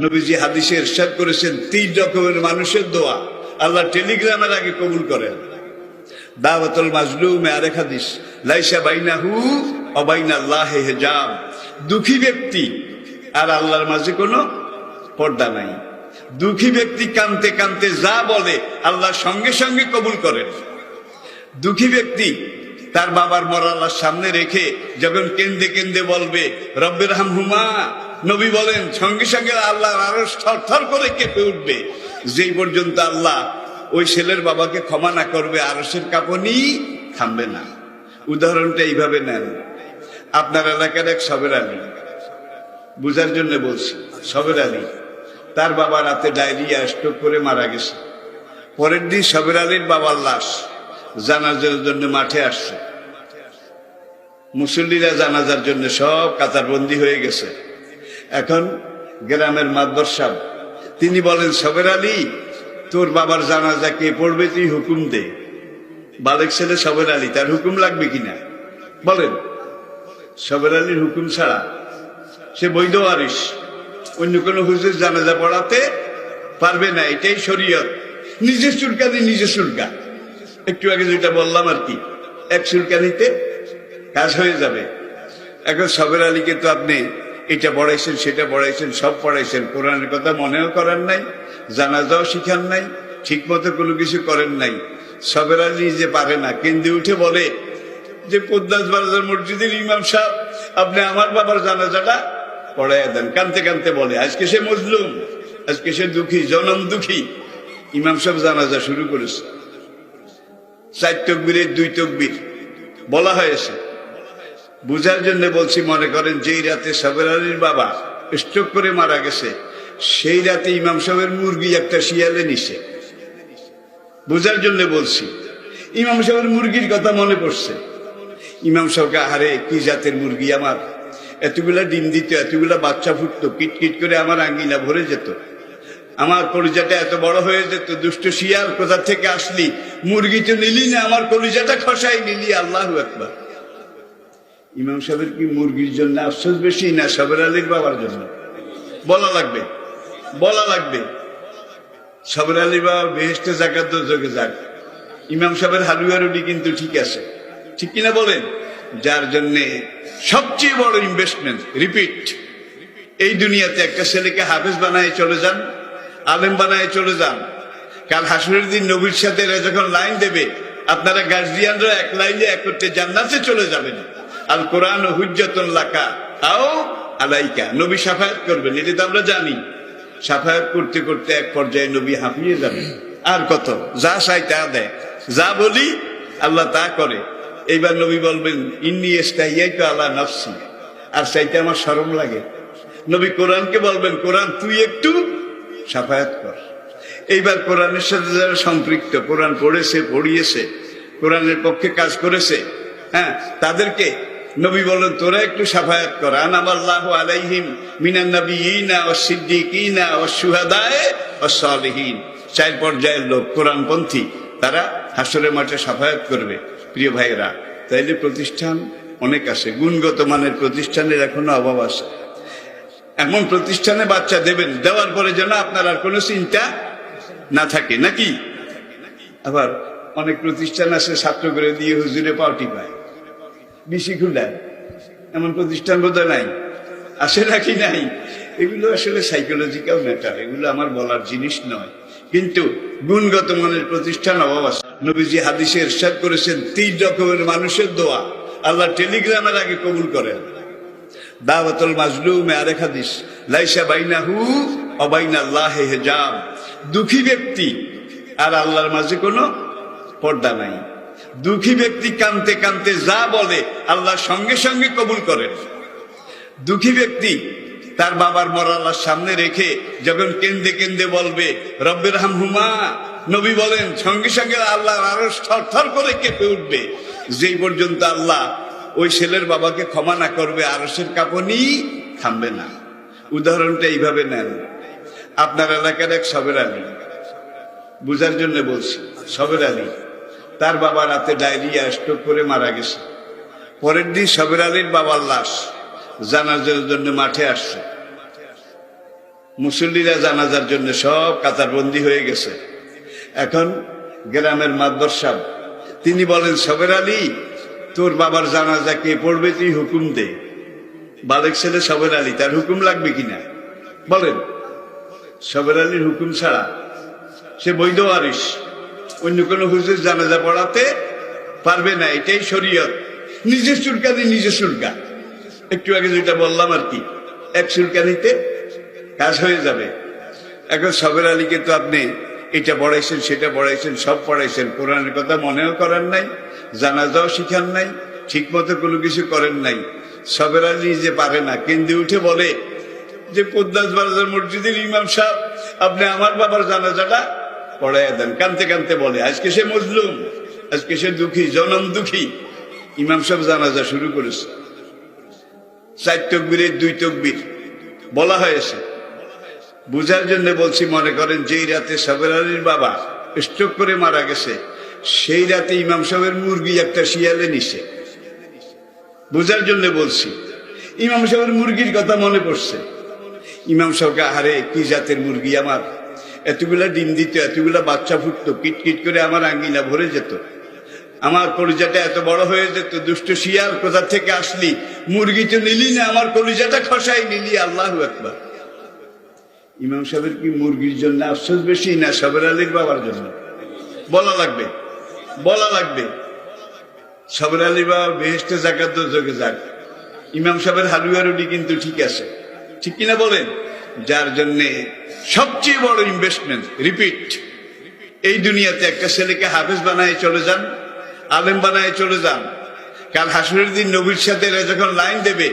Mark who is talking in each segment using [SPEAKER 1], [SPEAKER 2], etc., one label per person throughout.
[SPEAKER 1] নবীজি হাদিসে ইরশাদ করেছেন 3 রকমের মানুষের দোয়া আল্লাহ টেলিগ্রামের আগে কবুল করেন। দাওয়াতুল মাজলুমে আরেক হাদিস, লাইসা বাইনাহু ওয়া বাইনাল্লাহি হিজাব। দুঃখী ব্যক্তি আর আল্লাহর মাঝে কোনো পর্দা নাই। দুঃখী ব্যক্তি কাঁদতে কাঁদতে যা বলে আল্লাহ সঙ্গে সঙ্গে কবুল করেন। দুঃখী ব্যক্তি তার বাবার মরাল্লার সামনে রেখে যখন কেন্দে কেন্দে বলবে রব্বির হামহুমা, নবী বলেন সঙ্গে সঙ্গে আল্লাহর আরশ থরথর করে কেঁপে উঠবে। যেই পর্যন্ত আল্লাহ ওই ছেলের বাবাকে ক্ষমা না করবে আরশের কাঁপুনি থামবে না। উদাহরণটা এইভাবে নেন, আপনার এলাকার এক সবের আলী, বুঝার জন্য বলছি, সবের আলী তার বাবা রাতে ডায়রিয়া স্ট্রোক করে মারা গেছে। পরের দিন সবের আলীর বাবার লাশ জানাজার জন্য মাঠে আসছে। মুসল্লিরা জানাজার জন্য সব কাতারবন্দি হয়ে গেছে। এখন গ্রামের মাতবর সাহেব তিনি বলেন, সবের আলী তোর বাবার জানাজা কে পড়বে তুই হুকুম দে। বালেক ছেলে সবের আলী, তার হুকুম লাগবে কিনা বলেন? সবের আলীর হুকুম ছাড়া সে বৈধ ওয়ারিস, অন্য কোনো হুজুর জানাজা পড়াতে পারবে না, এটাই শরীয়ত। নিজে চুলকানি নিজে চুলকা, একটু আগে যেটা বললাম আর কি, এক চুলকানিতে কাজ হয়ে যাবে। এখন সবের আলীকে তো আপনি এটা পড়াইছেন সেটা পড়াইছেন, সব পড়াইছেন, কোরআনের কথা মনেও করেন নাই, জানাজাও শিখান নাই, ঠিক মতো কোনো কিছু করেন নাই। সবের আলী যে পারে না, কেন্দ্রে উঠে বলে যে পদ্মাস বাজার মসজিদের ইমাম সাহেব আপনি আমার বাবার জানাজাটা পড়াইয়া দেন। কানতে কানতে বলে আজকে সে মজলুম, আজকে সে দুঃখী, জনম দুঃখী। ইমাম সাহেব জানাজা শুরু করেছে। 4 তাকবীরের 2 তাকবীর বলা হয়েছে। বুঝার জন্য বলছি, মনে করেন যেই রাতে সবের আলীর বাবা স্ট্রোক করে মারা গেছে সেই রাতে ইমাম সাহেবের মুরগি একটা শিয়ালে নিছে। বুঝার জন্য বলছি, ইমাম সাহেবের মুরগির কথা মনে পড়ছে। ইমাম সাহেবকে, আরে কি জাতের মুরগি আমার, এতগুলা ডিম দিত, এতগুলা বাচ্চা ফুটতো, কিটকিট করে আমার আঙ্গিনা ভরে যেত, আমার কলিজাটা এত বড় হয়ে যেত। দুষ্ট শিয়াল কোথা থেকে আসলি, মুরগি তো নিলি না, আমার কলিজাটা খসাই নিলি। আল্লাহু আকবার। ইমাম সাহেবের কি মুরগির জন্য আফসোস বেশি না সবের আলীর বাবার জন্য? বলা লাগবে, বলা লাগবে। সবের আলীর বাবা বেহেশতে জাকাত যোগে যাক, ইমাম সাহেবের হালুয়া রুটি কিন্তু ঠিক আছে, ঠিক কিনা বলেন? যার জন্যে সবচেয়ে বড় ইনভেস্টমেন্ট, রিপিট, এই দুনিয়াতে একটা ছেলেকে হাফেজ বানায় চলে যান, আলেম বানায় চলে যান। কাল হাসরের দিন নবীর সাথে যখন লাইন দেবে, আপনারা গার্জিয়ানরা এক লাইনে এক করতে জান্নাতে চলে যাবেন। আল কোরআন হুজ্জাতুন লাকা আও আলাইকা, নবী শাফায়াত করবেন, এটা তো আমরা জানি। শাফায়াত করতে করতে এক পর্যায়ে নবী হাঁপিয়ে যাবেন। আর কত, যা চাই তা দেয়, যা বলি আল্লাহ তা করে। এইবার নবী বলবেন, ইন্নী ইস্তাহিয়াতু আলা নাফসি, আর চাইতে আমার শরম লাগে। নবী কোরআনকে বলবেন, কোরআন তুই একটু শাফায়াত কর। এইবার কোরআনের সাথে যারা সম্পৃক্ত, কোরআন পড়েছে, পড়িয়েছে, কোরআনের পক্ষে কাজ করেছে, হ্যাঁ, তাদেরকে নবী বলেন তোরা একটু শাফায়াত কর। আনামাল্লাহু আলাইহিম মিনান নাবিয়িনা ওয়াস সিদ্দিকিনা ওয়াস শুহাদায়ে ওয়াস সালিহিন। 4 পর্যায়ের লোক কোরআনপন্থী, তারা হাসরের মাঠে শাফায়াত করবে। প্রিয় ভাইয়েরা, তাইলে প্রতিষ্ঠান অনেক আছে, গুণগত মানের প্রতিষ্ঠানের এখনো অভাব আছে। এমন প্রতিষ্ঠানে বাচ্চা দেবেন, দেওয়ার পরে যেন আপনার আর কোনো চিন্তা না থাকে, নাকি? আবার অনেক প্রতিষ্ঠান আছে ছাত্র করে দিয়ে হুজুরে পাউটি পায়, বেশি খুলায়, এমন প্রতিষ্ঠান বোধহয় নাই, আসে নাকি নাই? এগুলো আসলে সাইকোলজিক্যাল ম্যাটার, এগুলো আমার বলার জিনিস নয়, কিন্তু গুণগত মানের প্রতিষ্ঠান অভাব আছে। নবীজি হাদিসে ইরশাদ করেছেন 3 রকমের মানুষের দোয়া আল্লাহ টেলিগ্রামের আগে কবুল করেন। দাওয়াতুল মাজলুমে আরেক হাদিস, লাইসা বাইনাহু ওয়া বাইনাল্লাহি হিজাব। দুঃখী ব্যক্তি আর আল্লাহর মাঝে কোনো পর্দা নাই। দুঃখী ব্যক্তি কাঁদতে কাঁদতে যা বলে আল্লাহ সঙ্গে সঙ্গে কবুল করেন। দুঃখী ব্যক্তি তার বাবার মরাল্লার সামনে রেখে যখন কেন্দে কেন্দে বলবে রব্বির হামহুমা, নবী বলেন সঙ্গে সঙ্গে আল্লাহর আরশ থরথর করে কেঁপে উঠবে। যেই পর্যন্ত আল্লাহ ওই ছেলের বাবাকে ক্ষমা না করবে আরশের কাঁপুনি থামবে না। উদাহরণটা এইভাবে নেন, আপনার এলাকার এক সবের আলী, বুঝার জন্য বলছি, সবের আলী তার বাবা রাতে ডায়রিয়া স্ট্রোক করে মারা গেছে। পরের দিন সবের আলীর বাবার লাশ জানাজার জন্য মাঠে আসছে। মুসল্লিরা জানাজার জন্য সব কাতারবন্দি হয়ে গেছে। এখন গ্রামের মাতবর সাহেব তিনি বলেন, সবের আলী তোর বাবার জানাজা কে পড়বে তুই হুকুম দে। বালেক ছেলে সবের আলী, তার হুকুম লাগবে কিনা বলেন? সবের আলীর হুকুম ছাড়া সে বৈধ ওয়ারিশ, অন্য কোনো হুজুর জানাজা পড়াতে পারবে না, এটাই শরীয়ত। নিজের চুলকানি নিজে চুলকা, একটু আগে যেটা বললাম আর কি, এক চুলকানিতে কাজ হয়ে যাবে। এখন সবের আলীকে তো আপনি এটা পড়াইছেন সেটা পড়াইছেন সব পড়াইছেন, কোরআনের কথা মনেও করেন নাই, জানাজাও শিখান নাই, ঠিক মতো কোনো কিছু করেন নাই। সবের আলী যে পারে না, কেন্দ্রে উঠে বলে যে পদ্মাস বাজার মসজিদের ইমাম সাহেব আপনি আমার বাবার জানাজাটা পড়াইয়া দেন। কানতে কানতে বলে, আজকে সে মজলুম, আজকে সে দুঃখী, জনম দুঃখী। ইমাম সাহেব জানাজা শুরু করেছে, 4 তকবীরের 2 তকবীর বলা হয়েছে। বুঝার জন্য বলছি, মনে করেন যেই রাতে সবের আলীর বাবা স্ট্রোক করে মারা গেছে, সেই রাতে ইমাম সাহেবের মুরগি একটা শিয়ালে নিছে। বুঝার জন্য বলছি, ইমাম সাহেবের মুরগির কথা মনে পড়ছে। ইমাম সাহেবকে, আরে কি জাতের মুরগি আমার, এতগুলা ডিম দিত, এতগুলা বাচ্চা ফুটতো, কিটকিট করে আমার আঙ্গিনা ভরে যেত, আমার কলিজাটা এত বড় হয়ে যেত। দুষ্ট শিয়াল, কোথা থেকে আসলি, মুরগি তো নিলি না, আমার কলিজাটা খসাই নিলি। আল্লাহু আকবার। ইমাম সাহেবের কি মুরগির জন্য আফসোস বেশি না সবের আলীর বাবার জন্য? বলা লাগবে, বলা লাগবে। সবের আলীর বাবা বেহেশতে জাকাত যোগে যাক, ইমাম সাহেবের হালুয়া রুটি কিন্তু ঠিক আছে, ঠিক কিনা বলেন? যার জন্যে সবচেয়ে বড় ইনভেস্টমেন্ট, রিপিট, এই দুনিয়াতে একটা ছেলেকে হাফেজ বানায় চলে যান, আলেম বানায় চলে যান, কাল হাসরের দিন নবীর সাথে যখন লাইন দেবে,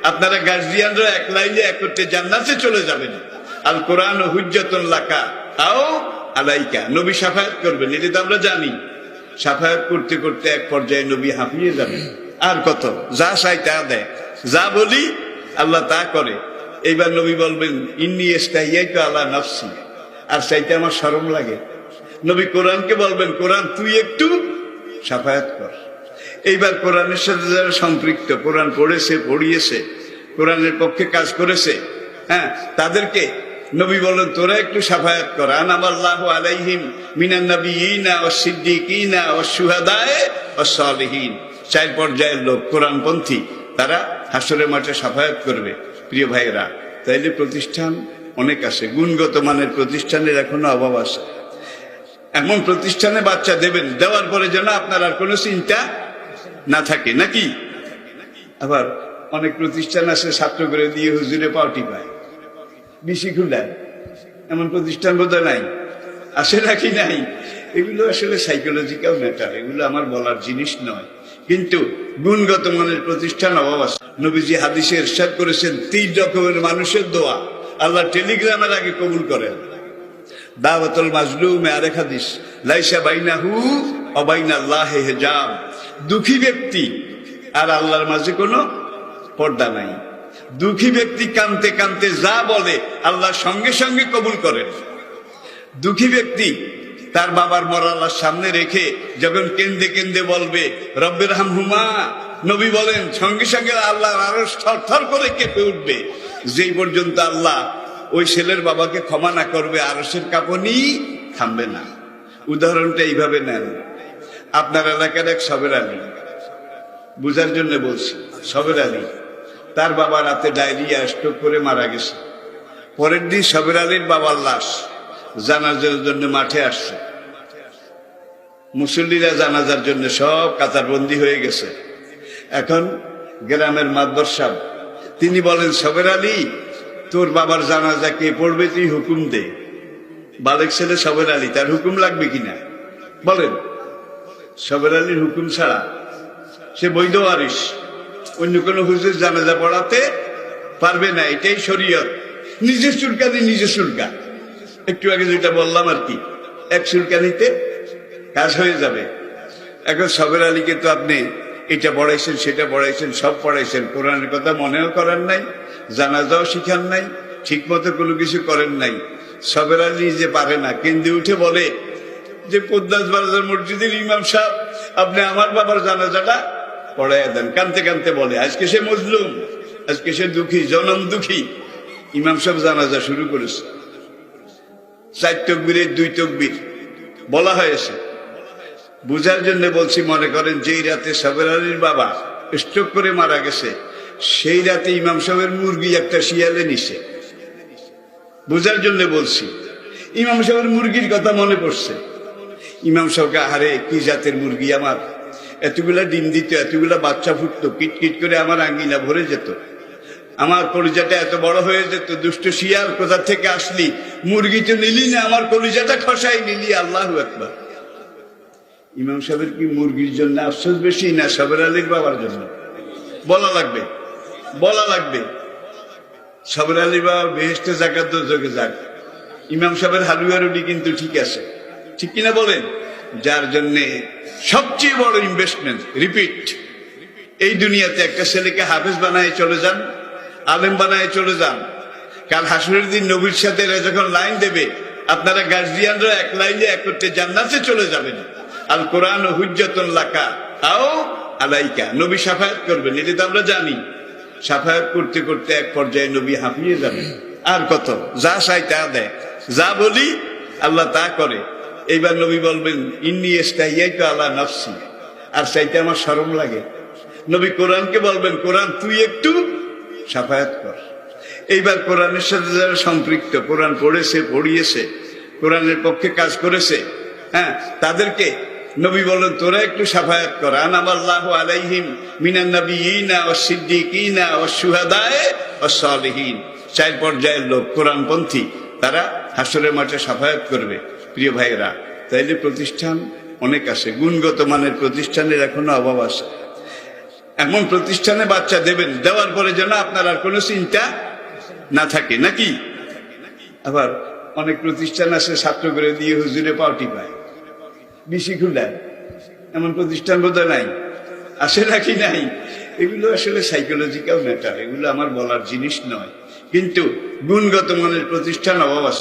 [SPEAKER 1] আপনারা গার্জিয়ানরা এক লাইনে এক করতে জান্নাতে চলে যাবেন। আল কোরআন হুজ্জাতুন লাকা আও আলাইকা, নবী শাফায়াত করবেন, এটা তো আমরা জানি। শাফায়াত করতে করতে এক পর্যায়ে নবী হাঁপিয়ে যাবেন। আর কত, যা চাই তা দেয়, যা বলি আল্লাহ তা করে। এইবার নবী বলবেন, ইন্নী ইস্তাহিয়াতু আলা নাফসি, আর চাইতে আমার শরম লাগে। নবী কোরআনকে বলবেন, কোরআন তুই একটু শাফায়াত কর। এইবার কোরআনের সাথে যারা সম্পৃক্ত, কোরআন পড়েছে, পড়িয়েছে, কোরআনের পক্ষে কাজ করেছে, হ্যাঁ, তাদেরকে নবী বলেন, তোরা একটু শাফায়াত কর। আনামাল্লাহু আলাইহিম মিনান নাবিয়িনা ওয়াস সিদ্দিকিনা ওয়াস শুহাদায়ে ওয়াস সালিহিন। 4 পর্যায়ের লোক কোরআনপন্থী, তারা হাসরের মাঠে শাফায়াত করবে। প্রিয় ভাইয়েরা, তাইলে প্রতিষ্ঠান অনেক আছে, গুণগত মানের প্রতিষ্ঠানের এখনো অভাব আছে। এমন প্রতিষ্ঠানে বাচ্চা দেবেন, দেওয়ার পরে যেন আপনার আর কোনো চিন্তা না থাকে, নাকি? আবার অনেক প্রতিষ্ঠান আছে ছাত্র করে দিয়ে হুজুরে পাউটি পায়, বেশি খুলায়, এমন প্রতিষ্ঠান বোধহয় নাই, আসে নাকি নাই? এগুলো আসলে সাইকোলজিক্যাল ম্যাটার, এগুলো আমার বলার জিনিস নয়, কিন্তু গুণগত মানের প্রতিষ্ঠান অভাব আছে। নবীজি হাদিসে ইরশাদ করেছেন, 3 রকমের মানুষের দোয়া আল্লাহ টেলিগ্রামের আগে কবুল করেন। দাওয়াতুল মাজলুম, আরেক হাদিস, লাইসা বাইনাহু ওয়া বাইনাল্লাহি হিজাব, দুঃখী ব্যক্তি আর আল্লাহর মাঝে কোনো পর্দা নাই। দুঃখী ব্যক্তি কানতে কানতে যা বলে আল্লাহ সঙ্গে সঙ্গে কবুল করেন। দুঃখী ব্যক্তি তার বাবার মরা লাশ সামনে রেখে যখন কেন্দে কেন্দে বলবে রব্বির হামহুমা, নবী বলেন সঙ্গে সঙ্গে আল্লাহর আরশ থরথর করে কেঁপে উঠবে। যেই পর্যন্ত আল্লাহ ওই ছেলের বাবাকে ক্ষমা না করবে, আরশের কাঁপুনি থামবে না। উদাহরণটা এইভাবে নেন, আপনার এলাকার এক সবের আলী, বুঝার জন্য বলছি, সবের আলী, তার বাবা রাতে ডায়রিয়া স্ট্রোক করে মারা গেছে। পরের দিন সবের আলীর বাবার লাশ জানাজার জন্য মাঠে আসছে। মুসল্লিরা জানাজার জন্য সব কাতারবন্দি হয়ে গেছে। এখন গ্রামের মাতবর সাহেব তিনি বলেন, সবের আলী তোর বাবার জানাজা কে পড়বে তুই হুকুম দে। বালেক ছেলে সবের আলী, তার হুকুম লাগবে কিনা বলেন? সবের আলীর হুকুম ছাড়া সে বৈধ ওয়ারিশ, অন্য কোনো হুজুর জানাজা পড়াতে পারবে না, এটাই শরীয়ত। নিজের চুলকানি নিজে চুলকা, একটু আগে যেটা বললাম আর কি, এক চুলকানিতে কাজ হয়ে যাবে। এখন সবের আলীকে তো আপনি এটা পড়াইছেন সেটা পড়াইছেন সব পড়াইছেন, কোরআনের কথা মনেও করেন নাই, জানাজাও শিখান নাই, ঠিক মতো কোনো কিছু করেন নাই। সবের আলী যে পারে না, কেন্দ্রে উঠে বলে যে পদ্মাস বাজার মসজিদের ইমাম সাহেব আপনি আমার বাবার জানাজাটা পড়াইয়া দেন। কানতে কানতে বলে, আজকে সে মজলুম, আজকে সে দুঃখী, জনম দুঃখী। ইমাম সাহেব জানাজা শুরু করেছে, 4 তাকবীরের 2 তাকবীর বলা হয়েছে। বুঝার জন্য বলছি, মনে করেন যেই রাতে সাবের আলীর বাবা স্ট্রোক করে মারা গেছে, সেই রাতে ইমাম সাহেবের মুরগি একটা শিয়ালে নিছে। বুঝার জন্য বলছি, ইমাম সাহেবের মুরগির কথা মনে পড়ছে। ইমাম সাহেবকে, আহারে কি জাতের মুরগি আমার, এতগুলা ডিম দিত, এতগুলা বাচ্চা ফুটতো, কিটকিট করে আমার আঙ্গিনা ভরে যেত, আমার কলিজাটা এত বড় হয়ে যেত। দুষ্ট শিয়াল, কোথা থেকে আসলি, মুরগি তো নিলি না, আমার কলিজাটা খসাই নিলি। আল্লাহু আকবার। ইমাম সাহেবের কি মুরগির জন্য আফসোস বেশি না সাবের আলীর বাবার জন্য? বলা লাগবে, বলা লাগবে। সাবের আলীর বাবা বেহেশতে যাকাত যোগে যাক, ইমাম সাহেবের হালুয়া রুটি কিন্তু ঠিক আছে, ঠিক কিনা বলেন? যার জন্যে সবচেয়ে বড় ইনভেস্টমেন্ট, রিপিট, এই দুনিয়াতে একটা ছেলেকে হাফেজ বানায় চলে যান, আলেম বানায় চলে যান। কাল হাসরের দিন নবীর সাথে এরা যখন লাইন দেবে, আপনারা গার্জিয়ানরা এক লাইনে এক করতে জান্নাতে চলে যাবেন। আল কোরআন হুজ্জাতুন লাকা আও আলাইকা, নবী শাফায়াত করবেন, এটা তো আমরা জানি। শাফায়াত করতে করতে এক পর্যায়ে নবী হাঁপিয়ে যাবেন। আর কত, যা চাই তা দেয়, যা বলি আল্লাহ তা করে। এইবার নবী বলবেন, ইন্নী ইস্তাহিয়াতু আলা নাফসি, আর চাইতে আমার শরম লাগে। নবী কোরআনকে বলবেন, কোরআন তুই একটু শাফায়াত কর। এইবার কোরআনের সাথে যারা সম্পৃক্ত, কোরআন পড়েছে, পড়িয়েছে, কোরআনের পক্ষে কাজ করেছে, হ্যাঁ, তাদেরকে নবী বলেন, তোরা একটু শাফায়াত কর। আনামাল্লাহু আলাইহিম মিনান নাবিয়িনা ওয়াস সিদ্দিকিনা ওয়াস শুহাদায়ে ওয়াস সালিহিন। 4 পর্যায়ের লোক কোরআনপন্থী, তারা হাসরের মাঠে শাফায়াত করবে। প্রিয় ভাইরা, তাইলে প্রতিষ্ঠান অনেক আছে, গুণগত মানের প্রতিষ্ঠানের এখনো অভাব আছে। এমন প্রতিষ্ঠানে বাচ্চা দেবেন, দেওয়ার পরে যেন আপনার আর কোনো চিন্তা না থাকে, নাকি? আবার অনেক প্রতিষ্ঠান আছে ছাত্র করে দিয়ে হুজুরে পাউটি পায়, বিসি খুলায়, এমন প্রতিষ্ঠান বোধহয় নাই, আসে নাকি নাই? এগুলো আসলে সাইকোলজিক্যাল ম্যাটার, এগুলো আমার বলার জিনিস নয়, কিন্তু গুণগত মানের প্রতিষ্ঠান অভাব আছে।